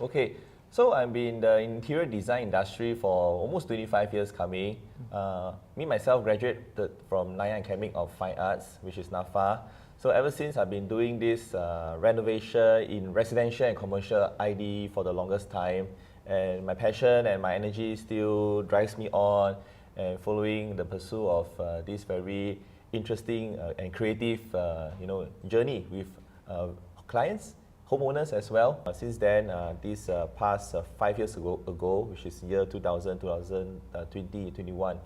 Okay, so I've been in the interior design industry for almost 25 years coming. Me myself graduated from Nanyang Academy of Fine Arts, which is NAFA. So ever since I've been doing this renovation in residential and commercial ID for the longest time. And my passion and my energy still drives me on and following the pursuit of this very interesting and creative journey with clients, homeowners as well. Since then, this past 5 years ago, which is year 2020, 21,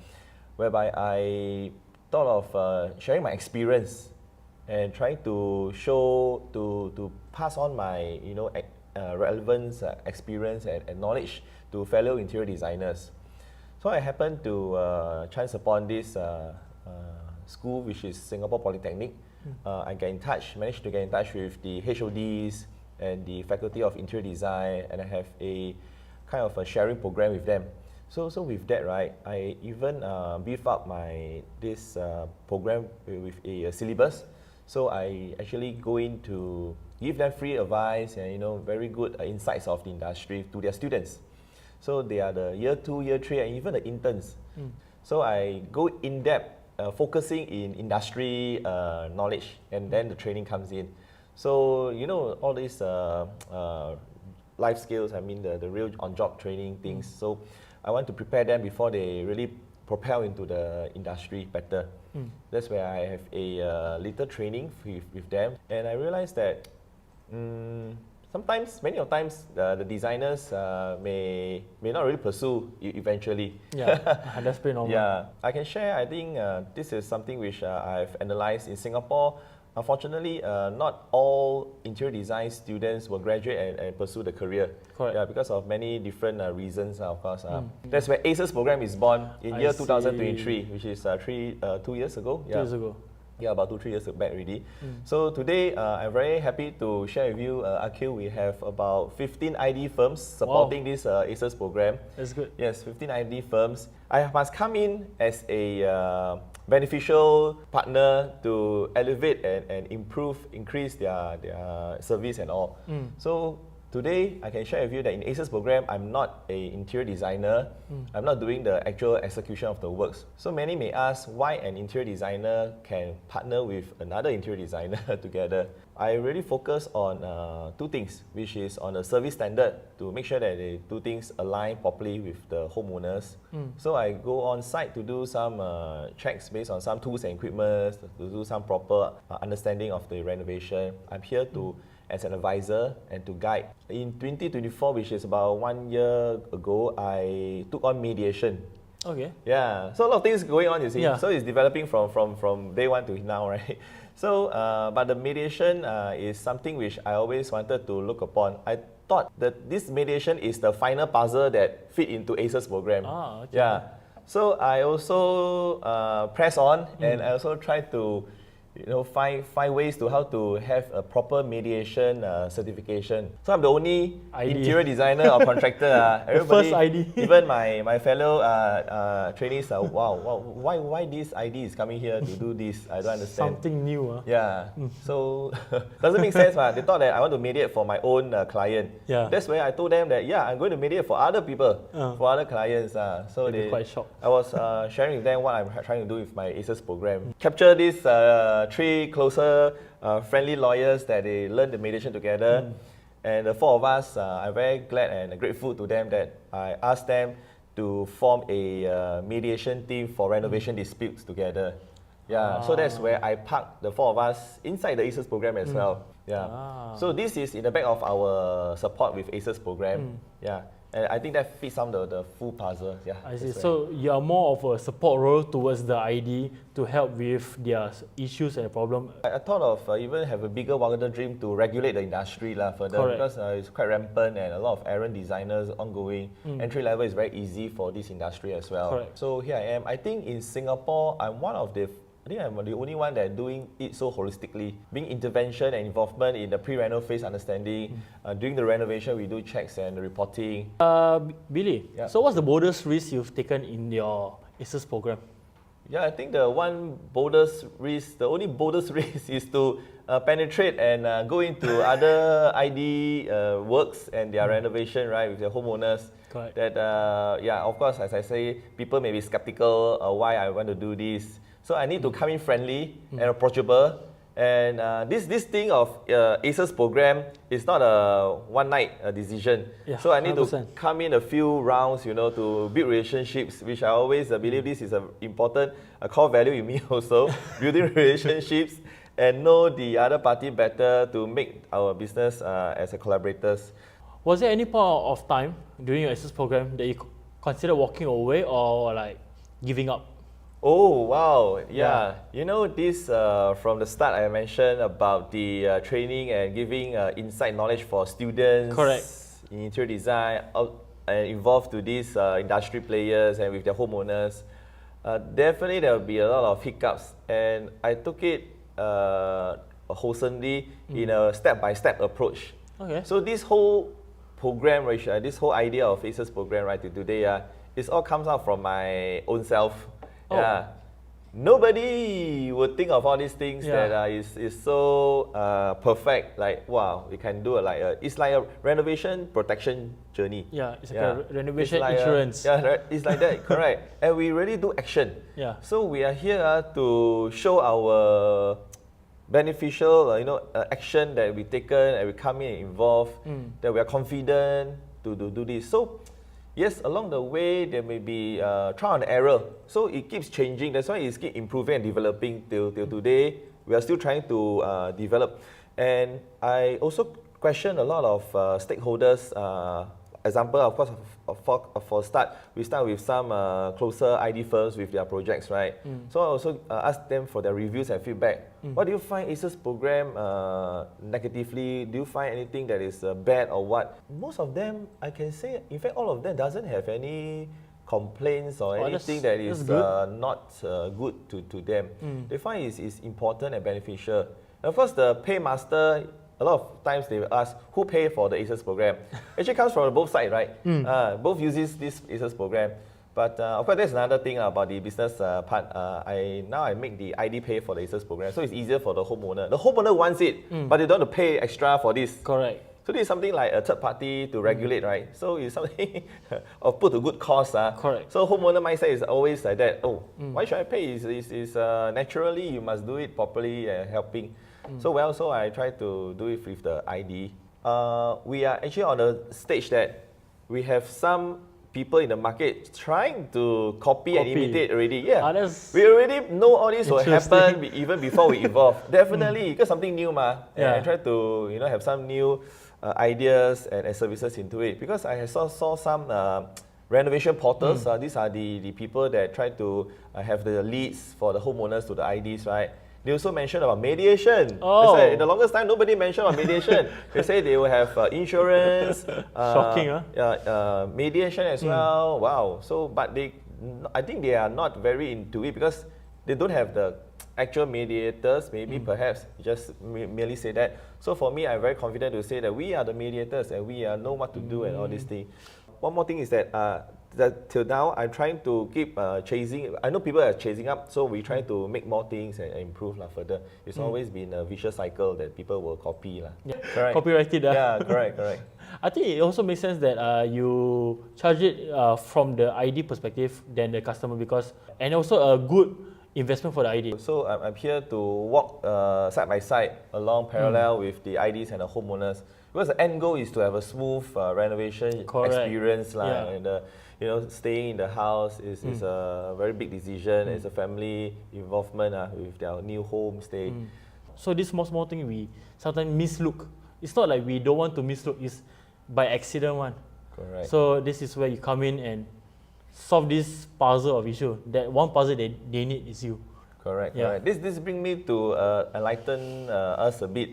whereby I thought of sharing my experience and trying to show, to pass on my relevance, experience and knowledge to fellow interior designers. So I happened to chance upon this school, which is Singapore Polytechnic. I managed to get in touch with the HODs and the Faculty of Interior Design, and I have a kind of a sharing program with them. So with that, right, I even beef up this program with a syllabus. So I actually go in to give them free advice and very good insights of the industry to their students. So they are the year 2, year 3, and even the interns. So I go in depth, focusing in industry knowledge, and then the training comes in. So all these life skills, I mean the real on-job training things. So I want to prepare them before they really propel into the industry better. That's where I have a little training with them, and I realized that many times, the designers may not really pursue eventually. Yeah, that's pretty normal. Yeah, I can share. I think this is something which I've analyzed in Singapore. Unfortunately, not all interior design students will graduate and pursue the career. Correct. Yeah, because of many different reasons, of course. That's where ACES program is born in year 2023, which is 2 years ago. Yeah. 2 years ago. Yeah, about 2-3 years back already. So today, I'm very happy to share with you, Akhil, we have about 15 ID firms supporting this ACES program. That's good. Yes, 15 ID firms. I must come in as a beneficial partner to elevate and increase their service and all. So today, I can share with you that in ACES program, I'm not an interior designer. I'm not doing the actual execution of the works. So many may ask why an interior designer can partner with another interior designer together. I really focus on 2 things, which is on the service standard to make sure that the 2 things align properly with the homeowners. So I go on site to do some checks based on some tools and equipment, to do some proper understanding of the renovation. I'm here to as an advisor and to guide. In 2024, which is about 1 year ago, I took on mediation. Okay. Yeah, so a lot of things going on, you see. Yeah. So it's developing from day 1 to now, right? So, but the mediation is something which I always wanted to look upon. I thought that this mediation is the final puzzle that fit into ACES program. Okay. Yeah. So I also press on, and I also try to find ways to how to have a proper mediation certification. So I'm the only interior designer or contractor. Everybody, first ID. Even my fellow trainees are, wow, why this ID is coming here to do this? I don't understand. Something new. Yeah. So doesn't make sense. They thought that I want to mediate for my own client. Yeah. That's where I told them that I'm going to mediate for other people, for other clients. So they quite shocked. I was sharing with them what I'm trying to do with my ACES program. Capture this 3 closer, friendly lawyers that they learn the mediation together. And the 4 of us, I'm very glad and grateful to them that I asked them to form a mediation team for renovation disputes together. Yeah, so that's where I parked the 4 of us inside the ACES program as well. Yeah. So this is in the back of our support with ACES program. Yeah. And I think that fits some of the full puzzle. Yeah. I see. So you are more of a support role towards the ID to help with their issues and problem. I thought of even have a bigger, wilder dream to regulate the industry further. Correct. Because it's quite rampant and a lot of errand designers ongoing. Entry level is very easy for this industry as well. Correct. So here I am. I think in Singapore, I'm the only one that doing it so holistically. Being intervention and involvement in the pre-reno phase understanding. During the renovation, we do checks and reporting. Billy, Yeah. so what's the boldest risk you've taken in your ACES program? Yeah, I think the only boldest risk is to penetrate and go into other ID works and their renovation, right, with the homeowners. Correct. That, yeah, of course, as I say, people may be skeptical why I want to do this. So I need to come in friendly and approachable. And this thing of ACES program is not a one-night decision. Yeah, so I need 100%. to come in a few rounds, to build relationships, which I always believe this is an important core value in me also, building relationships and know the other party better to make our business as a collaborators. Was there any point of time during your ACES program that you considered walking away or like giving up? Oh, wow. Yeah. This from the start I mentioned about the training and giving inside knowledge for students. Correct. In interior design, involved to these industry players and with their homeowners. Definitely there will be a lot of hiccups, and I took it wholesomely in a step-by-step approach. Okay. So this whole program, this whole idea of ACES program right to today, it all comes out from my own self. Oh. Yeah. Nobody would think of all these things that is so perfect. Like, wow, we can do it's like a renovation protection journey. Yeah, it's like a renovation It's like insurance. it's like that, correct. And we really do action. Yeah. So we are here to show our beneficial, action that we taken and we come in and involve, that we are confident to do this. So yes, along the way there may be trial and error. So it keeps changing. That's why it keeps improving and developing till today. We are still trying to develop. And I also question a lot of stakeholders. Example, of course, for start, we start with some closer ID firms with their projects, right? So I also ask them for their reviews and feedback. What do you find ACES program negatively? Do you find anything that is bad or what? Most of them, I can say, in fact, all of them doesn't have any complaints or anything that is not good to them. They find it's important and beneficial. And of course, the paymaster, a lot of times they will ask, who pay for the ACES program? Actually comes from both sides, right? Both uses this ACES program. But of course, there's another thing about the business part. I make the ID pay for the ACES program, so it's easier for the homeowner. The homeowner wants it, but they don't want to pay extra for this. Correct. So this is something like a third party to regulate, right? So it's something of put to good cause. Correct. So homeowner mindset is always like that. Oh, why should I pay? It's naturally you must do it properly and helping. So I try to do it with the ID. We are actually on a stage that we have some people in the market trying to copy and imitate already. Yeah, we already know all this will happen even before we evolve. Definitely, because something new, And I try to have some new ideas and services into it. Because I saw some renovation portals. These are the people that try to have the leads for the homeowners to the IDs, right? They also mentioned about mediation. Oh. In the longest time, nobody mentioned about mediation. They say they will have insurance. Shocking, huh? Mediation as well. Wow. So, but I think they are not very into it because they don't have the actual mediators. Maybe perhaps just merely say that. So for me, I'm very confident to say that we are the mediators and we know what to do and all these things. One more thing is that till now, I'm trying to keep chasing. I know people are chasing up, so we try to make more things and improve further. It's always been a vicious cycle that people will copy. Yeah. Correct. Copyrighted. Yeah, correct. I think it also makes sense that you charge it from the ID perspective than the customer and also a good investment for the ID. So I'm here to walk side by side along parallel with the IDs and the homeowners. Because the end goal is to have a smooth renovation experience. And staying in the house is a very big decision. It's a family involvement with their new home stay. So this small thing we sometimes mislook. It's not like we don't want to mislook. It's by accident one. Correct. So this is where you come in and solve this puzzle of issue. That one puzzle they need is you. Correct. Yeah. This brings me to enlighten us a bit.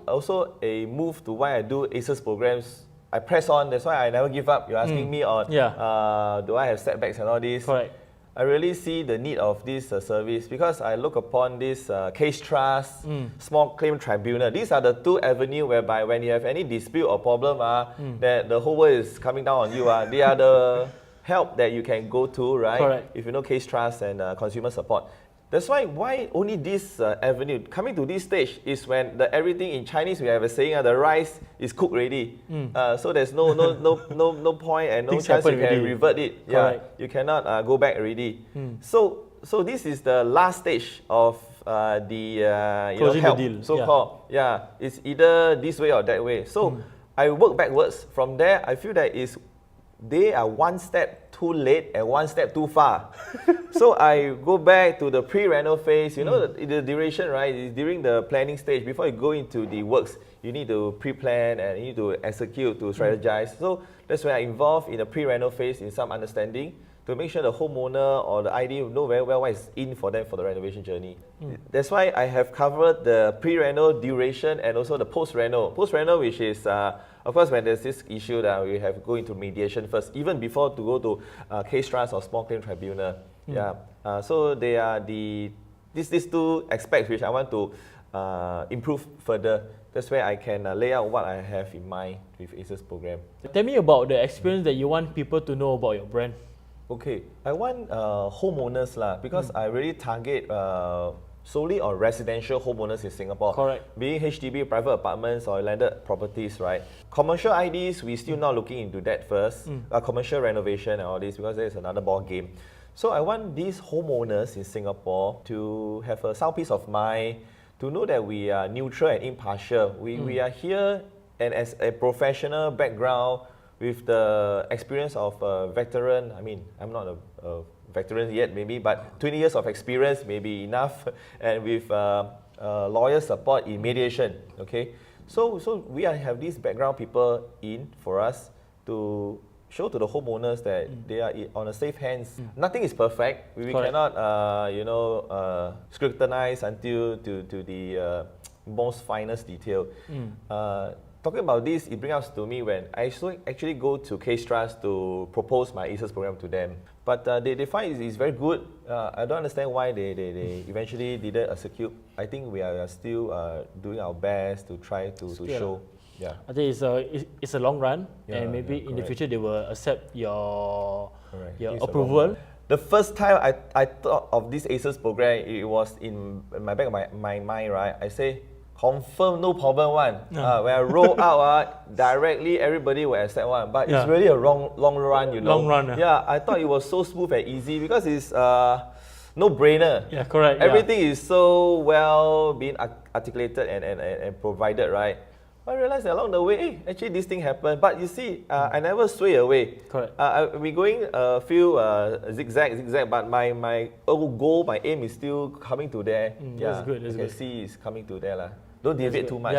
Also a move to why I do ACES programs. I press on. That's why I never give up. You're asking me on do I have setbacks and all this. Correct. I really see the need of this service because I look upon this case trust, small claim tribunal. These are the two avenues whereby when you have any dispute or problem, that the whole world is coming down on you. They are the help that you can go to, right? Correct. If you know case trust and consumer support. That's why only this avenue, coming to this stage is when everything in Chinese, we have a saying, the rice is cooked ready. So there's no point and no Things chance you happen can already. revert it. Correct. Yeah, you cannot go back already. So this is the last stage of the Closing help, the deal. so-called. Yeah, it's either this way or that way. So I work backwards. From there, I feel that they are one step too late and one step too far. So I go back to the pre-reno phase. You know, the duration, right, is during the planning stage. Before you go into the works, you need to pre-plan and you need to execute, to strategize. So that's when I involve in the pre-reno phase in some understanding to make sure the homeowner or the ID know very well what is in for them for the renovation journey. That's why I have covered the pre-reno duration and also the post-reno. Post-reno, which is of course, when there's this issue that we have to go into mediation first, even before to go to case trust or small claim tribunal. So they are these two aspects which I want to improve further. That's where I can lay out what I have in mind with ACES program. Tell me about the experience that you want people to know about your brand. Okay, I want homeowners because I really target solely on residential homeowners in Singapore. Correct. Being HDB, private apartments or landed properties, right? Commercial IDs, we're still not looking into that first. Commercial renovation and all this, because there's another ball game. So I want these homeowners in Singapore to have a sound peace of mind, to know that we are neutral and impartial. We are here, and as a professional background, with the experience of a veteran. I mean, I'm not a veteran yet maybe, but 20 years of experience may be enough, and with lawyer support in mediation, okay? So we have these background people in for us to show to the homeowners that they are on a safe hands. Nothing is perfect. We cannot, scrutinize until to the most finest detail. Talking about this, it brings us to me when I actually go to Case Trust to propose my ACES program to them. But they find it's very good. I don't understand why they eventually didn't execute. I think we are still doing our best to try to show. Yeah. I think it's a long run, and maybe in the correct. future they will accept your It's a long approval. run. The first time I thought of this ACES program, it was in my back of my mind, right? I say, confirm no problem one. When I roll out, directly everybody will accept one. But it's really a long run, you know. Long run. Yeah, I thought it was so smooth and easy because it's no brainer. Yeah, correct. Everything is so well being articulated and provided, right? But I realized that along the way, actually this thing happened. But you see, I never sway away. Correct. We're going a few zigzag, but my goal, my aim is still coming to there. That's good. That's you can good. see it's coming to there. Don't deviate good. too much.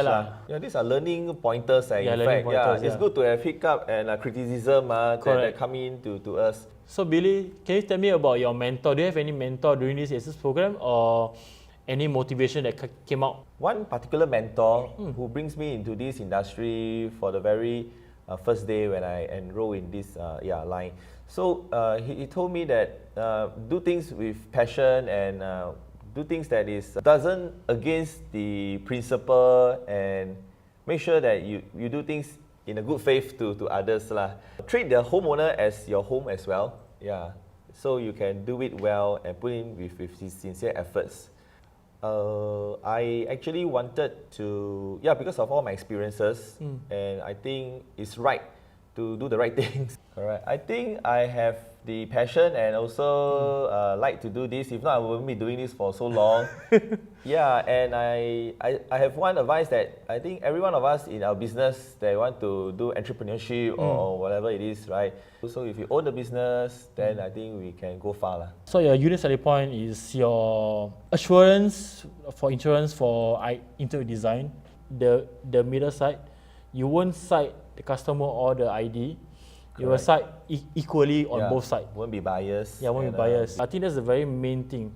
Yeah, These are learning pointers. In learning fact, pointers, it's good to have hiccup and criticism that come in to us. So Billy, can you tell me about your mentor? Do you have any mentor during this ACES program, or any motivation that came out? One particular mentor who brings me into this industry for the very first day when I enroll in this line. So he told me that do things with passion and do things that doesn't against the principle, and make sure that you do things in a good faith to others. Treat the homeowner as your home as well. So you can do it well and put in with sincere efforts. I actually wanted to, because of all my experiences, and I think it's right to do the right things. Correct. I think I have the passion and also like to do this. If not, I wouldn't be doing this for so long. And I have one advice that I think every one of us in our business that want to do entrepreneurship or whatever it is, right? So if you own the business, then I think we can go far. So your unique selling point is your assurance for insurance for interior design. The middle side, you won't cite the customer or the ID. You will cite equally on both sides. Won't be biased. Won't be biased. I think that's the very main thing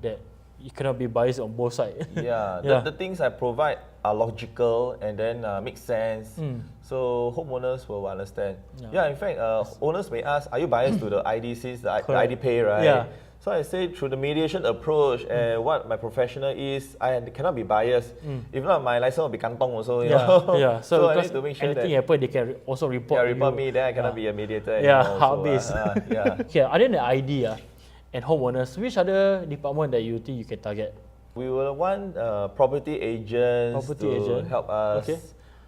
that you cannot be biased on both sides. Yeah, the things I provide are logical and then make sense. So homeowners will understand. Yeah, in fact, owners may ask, are you biased to the ID since the ID pay, right? Yeah. So I say through the mediation approach and what my professional is, I cannot be biased. If not, my license will be kantong also. You know? Yeah. So I need to make sure anything that happen, they can also report. report me. Then I cannot be a mediator anymore. Habis. Yeah. Okay, other than the ID and homeowners, which other department that you think you can target? We will want property agents to help us. Okay.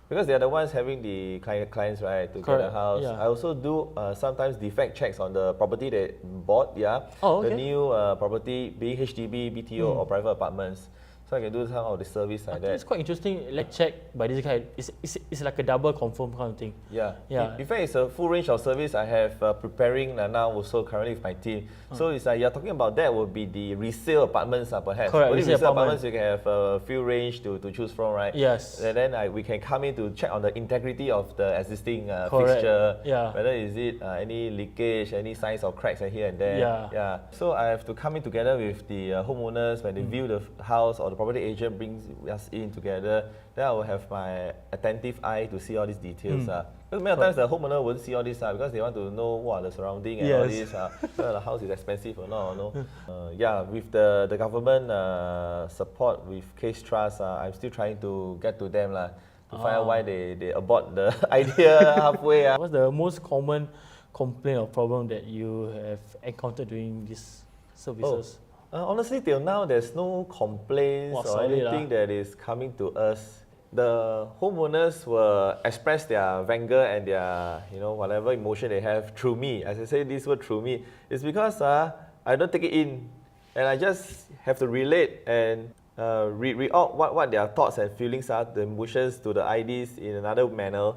Because they're the ones having the clients, right, to get a house. Yeah. I also do sometimes defect checks on the property they bought, Oh, okay. the new property, being HDB, BTO or private apartments. So I can do some of the service like that. It's quite interesting. Let's check by this guy. It's like a double confirm kind of thing. Yeah. Yeah. In fact, it's a full range of service I have preparing now also currently with my team. So it's like you're talking about that would be the resale apartments perhaps. Correct, Only resale resale apartments you can have a few range to choose from, right? Yes. And then we can come in to check on the integrity of the existing Correct. fixture. Yeah. Whether is it any leakage, any signs of cracks here and there. Yeah. So I have to come in together with the homeowners when they view the house, or the property agent brings us in together. Then I will have my attentive eye to see all these details. Because many times the homeowner won't see all this because they want to know what are the surrounding and all this. Whether the house is expensive or not. Or no. Yeah, with the government support with Case Trust, I'm still trying to get to them to find out why they abort the idea halfway. What's the most common complaint or problem that you have encountered during these services? Honestly, till now, there's no complaints or anything that is coming to us. The homeowners will express their anger and their, whatever emotion they have through me. As I say this word through me, it's because I don't take it in, and I just have to relate and read out what their thoughts and feelings are, the emotions to the IDs in another manner.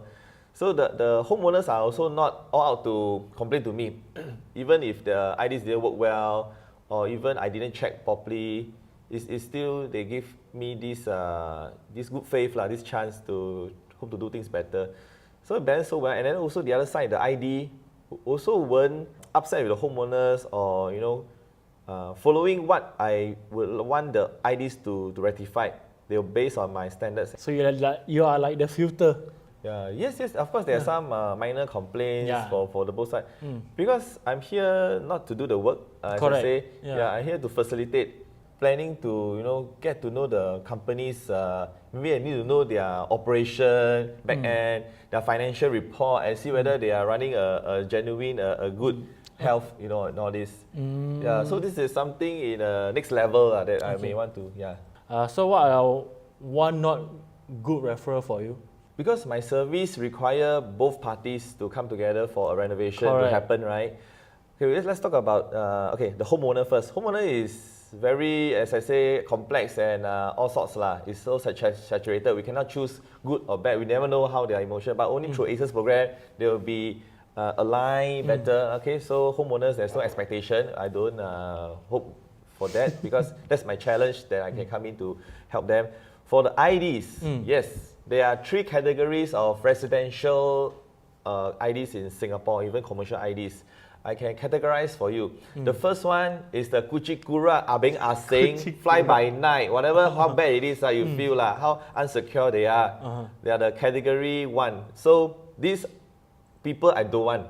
So the homeowners are also not all out to complain to me, even if the IDs didn't work well, or even I didn't check properly. It's still they give me this good faith, this chance to hope to do things better. So it balanced so well. And then also the other side, the ID also weren't upset with the homeowners or following what I would want the IDs to rectify. They were based on my standards. So you are like the filter. Yeah, yes. Of course, there are some minor complaints for the both sides. Because I'm here not to do the work, as I say. I'm here to facilitate, planning to get to know the companies. Maybe I need to know their operation back end, their financial report, and see whether they are running a genuine, a good health, and all this. Yeah. So this is something in the next level that I may want to. Yeah. So what are one not good referral for you? Because my service require both parties to come together for a renovation to happen, right? Okay, let's talk about the homeowner first. Homeowner is very, as I say, complex and all sorts lah. It's so saturated. We cannot choose good or bad. We never know how they are emotional. But only through ACES program, they will be aligned better. Okay, so homeowners, there's no expectation. I don't hope for that because that's my challenge that I can come in to help them. For the IDs, yes. There are 3 categories of residential IDs in Singapore, even commercial IDs. I can categorize for you. The first one is the Kuchikura Abeng Asing, fly by night, whatever how bad it is, you feel how unsecure they are. They are the category 1. So these people I don't want.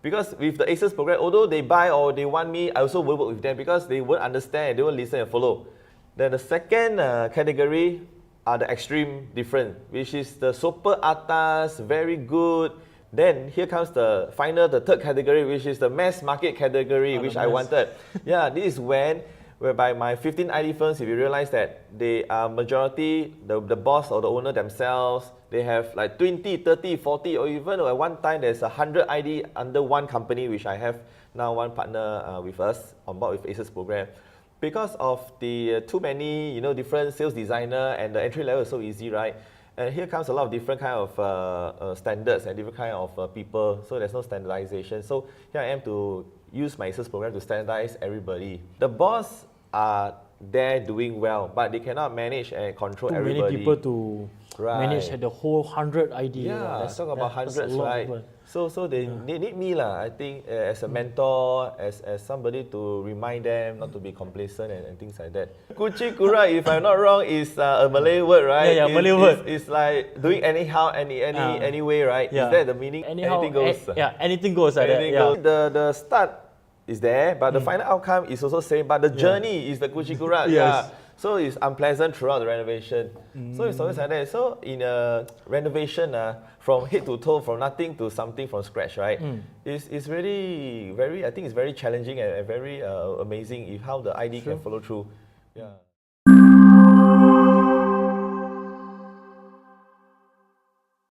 Because with the ACES program, although they buy or they want me, I also will work with them because they won't understand, they won't listen and follow. Then the second category are the extreme different, which is the super atas, very good. Then here comes the third category, which is the mass market category, which I wanted. Yeah, this is whereby my 15 ID firms, if you realize that they are majority, the boss or the owner themselves, they have like 20, 30, 40, or even at one time there's 100 ID under one company, which I have now one partner with us on board with ACES program. Because of the too many, different sales designer and the entry level is so easy, right? And here comes a lot of different kind of standards and different kind of people. So there's no standardization. So here I am to use my ACES program to standardize everybody. The boss are there doing well, but they cannot manage and control Too everybody. many people to manage Right. the whole 100 ID. Yeah, That's- talk about that's a hundreds, lot of right? people. So they need me lah. I think as a mentor, as somebody to remind them not to be complacent and things like that. Kuchikura, if I'm not wrong, is a Malay word, right? Yeah, Malay word. It's like doing anyhow, any way, right? Yeah. Is that the meaning? Anyhow, anything goes. yeah, anything goes like Anything that. Yeah. goes. The start is there, but the final outcome is also same. But the journey is the Kuchikura. Yes. Yeah. So it's unpleasant throughout the renovation. So it's always like that. So in a renovation, from head to toe, from nothing to something from scratch, right? It's really very. I think it's very challenging and very amazing if how the ID can follow through. Yeah.